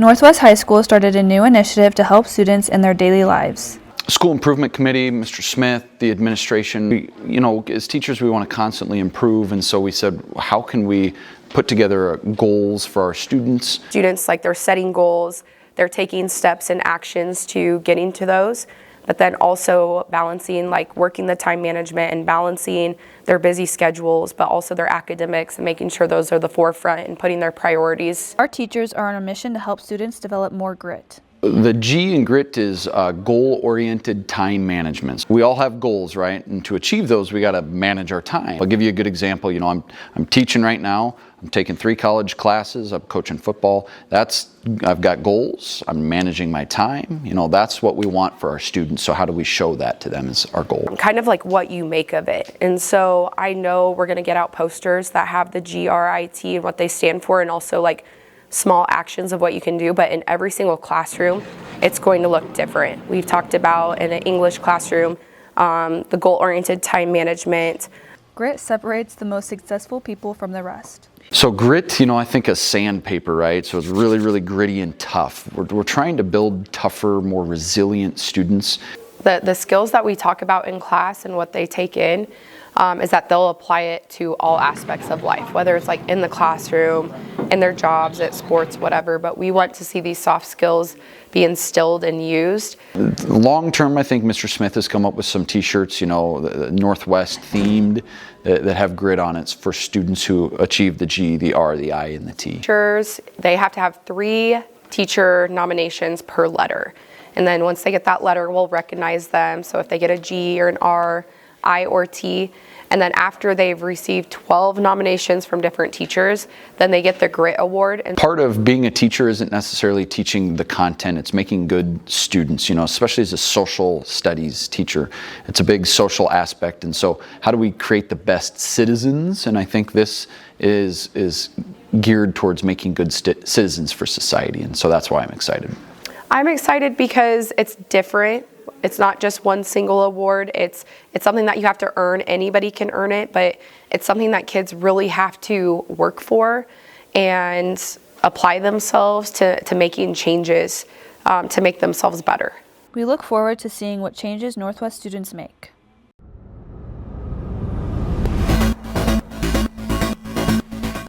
Northwest High School started a new initiative to help students in their daily lives. School Improvement Committee, Mr. Smith, the administration, as teachers we want to constantly improve, and so we said, how can we put together goals for our students? Students, they're setting goals, they're taking steps and actions to getting to those, but then also balancing working the time management and balancing their busy schedules, but also their academics and making sure those are the forefront and putting their priorities. Our teachers are on a mission to help students develop more grit. The G in GRIT is goal-oriented time management. We all have goals, right? And to achieve those, we got to manage our time. I'll give you a good example. I'm teaching right now. I'm taking 3 college classes. I'm coaching football. I've got goals. I'm managing my time. That's what we want for our students. So how do we show that to them is our goal. Kind of like what you make of it. And so I know we're going to get out posters that have the G.R.I.T and what they stand for, and also small actions of what you can do, but in every single classroom, it's going to look different. We've talked about in an English classroom, the goal-oriented time management. Grit separates the most successful people from the rest. So grit, I think of sandpaper, right? So it's really, really gritty and tough. We're trying to build tougher, more resilient students. The skills that we talk about in class and what they take in is that they'll apply it to all aspects of life, whether it's in the classroom, in their jobs, at sports, whatever. But we want to see these soft skills be instilled and used. Long term, I think Mr. Smith has come up with some t-shirts, Northwest themed, that have grit on it for students who achieve the G, the R, the I, and the T. Teachers, they have to have 3 teacher nominations per letter. And then once they get that letter, we'll recognize them. So if they get a G or an R, I, or T, and then after they've received 12 nominations from different teachers, then they get the GRIT award. And part of being a teacher isn't necessarily teaching the content, it's making good students, especially as a social studies teacher. It's a big social aspect, and so how do we create the best citizens? And I think this is geared towards making good citizens for society, and so that's why I'm excited. I'm excited because it's different. It's not just one single award. It's something that you have to earn. Anybody can earn it, but it's something that kids really have to work for and apply themselves to making changes to make themselves better. We look forward to seeing what changes Northwest students make.